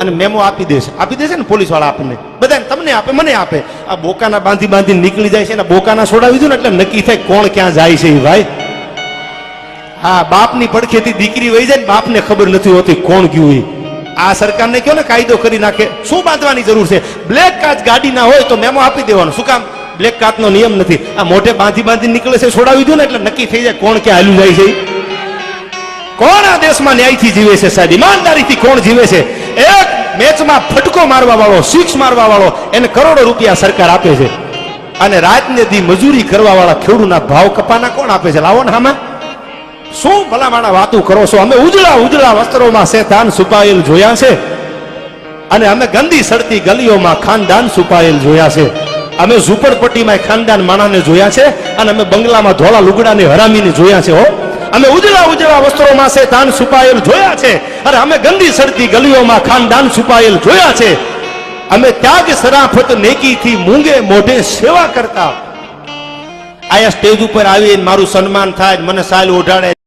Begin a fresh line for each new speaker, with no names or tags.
અને મેમો આપી દેશે ને પોલીસ વાળા આપણને બધાને, તમને આપે, મને આપે. આ બોકાના બાંધી બાંધી નીકળી જાય છે ને, બોકાના છોડાવી દઉં ને એટલે નક્કી થાય કોણ ક્યાં જાય છે એ ભાઈ. હા, બાપની પડખેથી દીકરી વહી જાય ને બાપને ખબર નથી હોતી કોણ ગયું એ. આ સરકારને કહો ને કાયદો કરી નાખે. શું બાંધવાની જરૂર છે? બ્લેક કાચ ગાડી ના હોય તો મેમો આપી દેવાનો. શું કામ? બ્લેક કાચનો નિયમ નથી. આ મોઢે બાંધી બાંધી નીકળે છે, છોડાવી દો ને એટલે નક્કી થઈ જાય કોણ ક્યાં હાલ્યું જાય છે. કોણ આ દેશમાં ન્યાયથી જીવે છે સાહેબ? ઈમાનદારીથી કોણ જીવે છે? એક મેચમાં ફટકો મારવા વાળો, સિક્સ મારવા વાળો, એને કરોડો રૂપિયા સરકાર આપે છે, અને રાતને દી મજૂરી કરવા વાળા ખેડૂતના ભાવ કપાના કોણ આપે છે? લાવો ને આમાં શું ભલામણા વાતું કરો છો? અમે ઉજળા ઉજળા વસ્ત્રોમાં શેતાન છુપાયેલ જોયા છે, અને અમે ગંદી સડતી ગલીઓમાં ખાનદાન છુપાયેલ જોયા છે. અમે ઝૂંપડપટ્ટીમાં ખાનદાન માણાને જોયા છે, અને અમે બંગલામાં ધોળા લુગડાને હરામીને જોયા છે. હો, અમે ઉજળા ઉજળા વસ્ત્રોમાં શેતાન છુપાયેલ જોયા છે, અને અમે ગંદી સડતી ગલીઓમાં ખાનદાન છુપાયેલ જોયા છે. અમે ત્યાગ સરાફત નેકીથી મૂંગે મોઢે સેવા કરતા. આયા સ્ટેજ ઉપર આવીને મારું સન્માન થાય, મને સાલ ઓઢાડે.